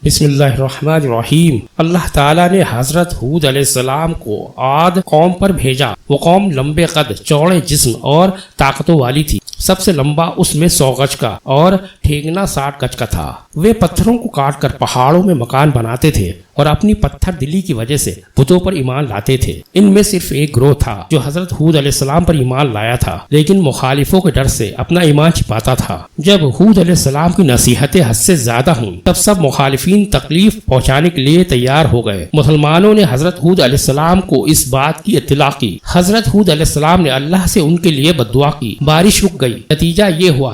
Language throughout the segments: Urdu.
بسم اللہ الرحمن الرحیم۔ اللہ تعالیٰ نے حضرت ہود علیہ السلام کو عاد قوم پر بھیجا۔ وہ قوم لمبے قد، چوڑے جسم اور طاقتوں والی تھی۔ سب سے لمبا اس میں 100 گج کا اور ٹھیکنا 60 گج کا تھا۔ وہ پتھروں کو کاٹ کر پہاڑوں میں مکان بناتے تھے اور اپنی پتھر دلی کی وجہ سے بتوں پر ایمان لاتے تھے۔ ان میں صرف ایک گروہ تھا جو حضرت ہود علیہ السلام پر ایمان لایا تھا، لیکن مخالفوں کے ڈر سے اپنا ایمان چھپاتا تھا۔ جب ہود علیہ السلام کی نصیحتیں حد سے زیادہ ہوئیں تب سب مخالفین تکلیف پہنچانے کے لیے تیار ہو گئے۔ مسلمانوں نے حضرت ہود علیہ السلام کو اس بات کی اطلاع کی۔ حضرت ہود علیہ السلام نے اللہ سے ان کے لیے بددعا کی۔ بارش رک گئی۔ نتیجہ یہ ہوا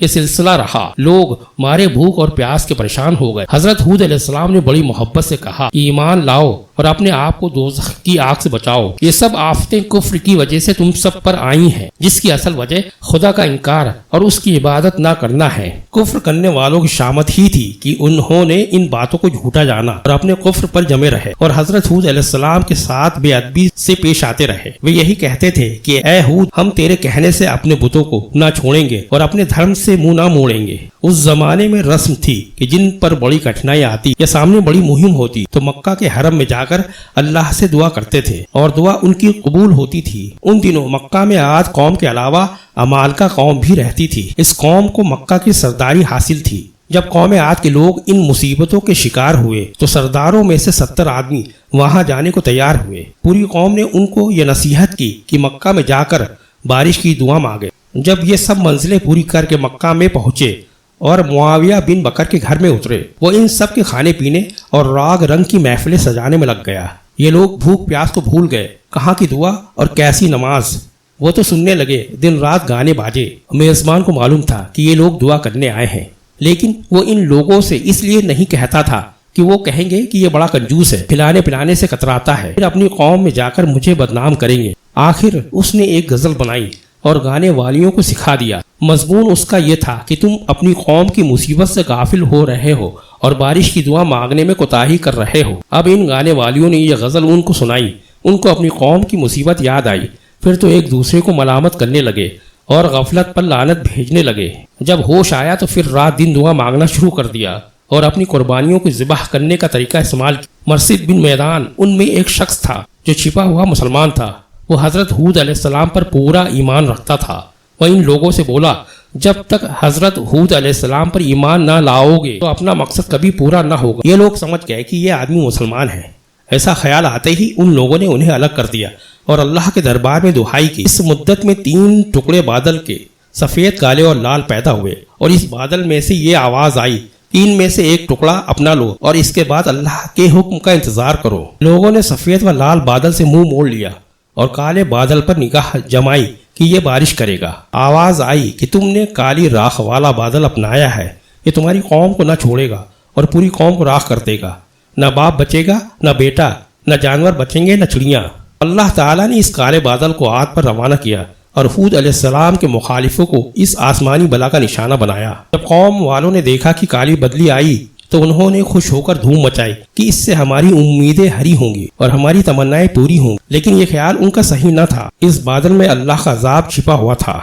یہ سلسلہ رہا۔ لوگ مارے بھوک اور پیاس کے پریشان ہو گئے۔ حضرت ہود علیہ السلام نے بڑی محبت سے کہا، ایمان لاؤ اور اپنے آپ کو دوزخ کی آگ سے بچاؤ۔ یہ سب آفتیں کفر کی وجہ سے تم سب پر آئی ہیں، جس کی اصل وجہ خدا کا انکار اور اس کی عبادت نہ کرنا ہے۔ کفر کرنے والوں کی شامت ہی تھی کہ انہوں نے ان باتوں کو جھوٹا جانا اور اپنے کفر پر جمے رہے اور حضرت ہود علیہ السلام کے ساتھ بے ادبی سے پیش آتے رہے۔ وہ یہی کہتے تھے کہ اے ہود، ہم تیرے کہنے سے اپنے بتوں کو نہ چھوڑیں گے اور اپنے دھرم سے منہ نہ موڑیں گے۔ اس زمانے میں رسم تھی کہ جن پر بڑی کٹھنائی آتی یا سامنے بڑی مہم ہوتی تو مکہ کے حرم میں جا کر اللہ سے دعا کرتے تھے اور دعا ان کی قبول ہوتی تھی۔ ان دنوں مکہ میں عاد قوم کے علاوہ عمالقہ قوم بھی رہتی تھی۔ اس قوم کو مکہ کی سرداری حاصل تھی۔ جب قوم عاد کے لوگ ان مصیبتوں کے شکار ہوئے تو سرداروں میں سے 70 آدمی وہاں جانے کو تیار ہوئے۔ پوری قوم نے ان کو یہ نصیحت کی کہ مکہ میں جا کر بارش کی دعا مانگے۔ جب یہ سب منزلیں پوری کر کے مکہ میں پہنچے اور معاویہ بن بکر کے گھر میں اترے، وہ ان سب کے کھانے پینے اور راگ رنگ کی محفلیں سجانے میں لگ گیا۔ یہ لوگ بھوک پیاس کو بھول گئے، کہاں کی دعا اور کیسی نماز۔ وہ تو سننے لگے، دن رات گانے باجے۔ میزبان کو معلوم تھا کہ یہ لوگ دعا کرنے آئے ہیں، لیکن وہ ان لوگوں سے اس لیے نہیں کہتا تھا کہ وہ کہیں گے کہ یہ بڑا کنجوس ہے، کھلانے پلانے سے کتراتا ہے، پھر اپنی قوم میں جا کر مجھے بدنام کریں گے۔ آخر اس نے ایک غزل بنائی اور گانے والیوں کو سکھا دیا۔ مضمون اس کا یہ تھا کہ تم اپنی قوم کی مصیبت سے غافل ہو رہے ہو اور بارش کی دعا مانگنے میں کوتاہی کر رہے ہو۔ اب ان گانے والیوں نے یہ غزل ان کو سنائی۔ ان کو اپنی قوم کی مصیبت یاد آئی، پھر تو ایک دوسرے کو ملامت کرنے لگے اور غفلت پر لعنت بھیجنے لگے۔ جب ہوش آیا تو پھر رات دن دعا مانگنا شروع کر دیا اور اپنی قربانیوں کو ذبح کرنے کا طریقہ استعمال کیا۔ مرثد بن میدان ان میں ایک شخص تھا جو چھپا ہوا مسلمان تھا۔ وہ حضرت ہود علیہ السلام پر پورا ایمان رکھتا تھا۔ وہ ان لوگوں سے بولا، جب تک حضرت ہود علیہ السلام پر ایمان نہ لاؤ گے تو اپنا مقصد کبھی پورا نہ ہوگا۔ یہ لوگ سمجھ گئے کہ یہ آدمی مسلمان ہے۔ ایسا خیال آتے ہی ان لوگوں نے انہیں الگ کر دیا اور اللہ کے دربار میں دعائی کی۔ اس مدت میں 3 ٹکڑے بادل کے، سفید، کالے اور لال پیدا ہوئے اور اس بادل میں سے یہ آواز آئی، ان میں سے ایک ٹکڑا اپنا لو اور اس کے بعد اللہ کے حکم کا انتظار کرو۔ لوگوں نے سفید و لال بادل سے منہ موڑ لیا اور کالے بادل پر نگاہ جمائی کہ یہ بارش کرے گا۔ آواز آئی کہ تم نے کالی راکھ والا بادل اپنایا ہے، یہ تمہاری قوم کو نہ چھوڑے گا اور پوری قوم کو راکھ کر دے گا۔ نہ باپ بچے گا، نہ بیٹا، نہ جانور بچیں گے، نہ چڑیاں۔ اللہ تعالیٰ نے اس کالے بادل کو عاد پر روانہ کیا اور ہود علیہ السلام کے مخالفوں کو اس آسمانی بلا کا نشانہ بنایا۔ جب قوم والوں نے دیکھا کہ کالی بدلی آئی تو انہوں نے خوش ہو کر دھوم مچائی کہ اس سے ہماری امیدیں ہری ہوں گی اور ہماری تمنائیں پوری ہوں گی، لیکن یہ خیال ان کا صحیح نہ تھا۔ اس بادل میں اللہ کا عذاب چھپا ہوا تھا۔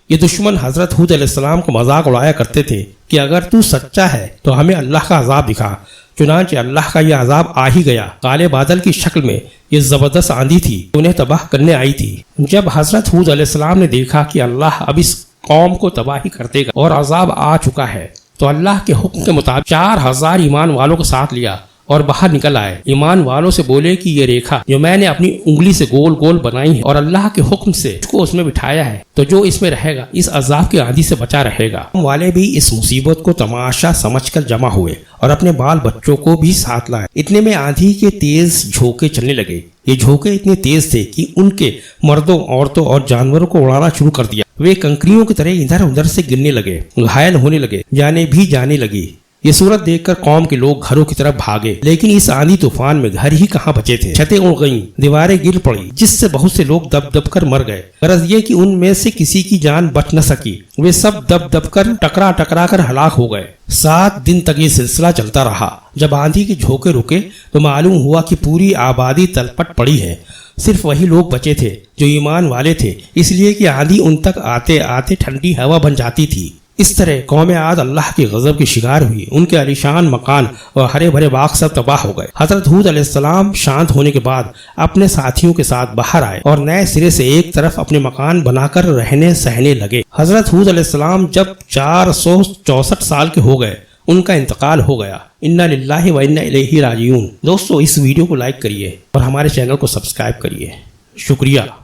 یہ دشمن حضرت ہود علیہ السلام کو مذاق اڑایا کرتے تھے کہ اگر تو سچا ہے تو ہمیں اللہ کا عذاب دکھا۔ چنانچہ اللہ کا یہ عذاب آ ہی گیا۔ کالے بادل کی شکل میں یہ زبردست آندھی تھی، انہیں تباہ کرنے آئی تھی۔ جب حضرت ہود علیہ السلام نے دیکھا کہ اللہ اب اس قوم کو تباہی کر دے گا اور عذاب آ چکا ہے تو اللہ کے حکم کے مطابق 4000 ایمان والوں کو ساتھ لیا اور باہر نکل آئے۔ ایمان والوں سے بولے کہ یہ ریکھا جو میں نے اپنی انگلی سے گول گول بنائی ہے اور اللہ کے حکم سے اس کو اس میں بٹھایا ہے تو جو اس میں رہے گا اس عذاب کی آندھی سے بچا رہے گا۔ ہم والے بھی اس مصیبت کو تماشا سمجھ کر جمع ہوئے اور اپنے بال بچوں کو بھی ساتھ لائے۔ اتنے میں آندھی کے تیز جھونکے چلنے لگے۔ یہ جھونکے اتنے تیز تھے کہ ان کے مردوں، عورتوں اور جانوروں کو اڑانا شروع کر دیا۔ وہ کنکریوں کی طرح ادھر ادھر سے گرنے لگے، گھائل ہونے لگے، جانیں بھی جانے لگی۔ یہ صورت دیکھ کر قوم کے لوگ گھروں کی طرف بھاگے، لیکن اس آندھی طوفان میں گھر ہی کہاں بچے تھے۔ چھتیں اڑ گئیں، دیواریں گر پڑی، جس سے بہت سے لوگ دب دب کر مر گئے۔ غرض یہ کہ ان میں سے کسی کی جان بچ نہ سکی، وہ سب دب دب کر ٹکرا کر ہلاک ہو گئے۔ 7 دن تک یہ سلسلہ چلتا رہا۔ جب آندھی کے جھونکے رکے تو معلوم ہوا کہ پوری آبادی تلپٹ پڑی ہے۔ صرف وہی لوگ بچے تھے جو ایمان والے تھے، اس لیے کہ آندھی ان تک آتے آتے ٹھنڈی ہوا بن جاتی تھی۔ اس طرح قوم عاد اللہ کی غضب کی شکار ہوئی، ان کے عالیشان مکان اور ہرے بھرے باغ سب تباہ ہو گئے۔ حضرت ہود علیہ السلام شانت ہونے کے بعد اپنے ساتھیوں کے ساتھ باہر آئے اور نئے سرے سے ایک طرف اپنے مکان بنا کر رہنے سہنے لگے۔ حضرت ہود علیہ السلام جب 464 سال کے ہو گئے ان کا انتقال ہو گیا۔ انا للہ و انا الیہ راجعون۔ دوستو اس ویڈیو کو لائک کریے اور ہمارے چینل کو سبسکرائب کریے۔ شکریہ۔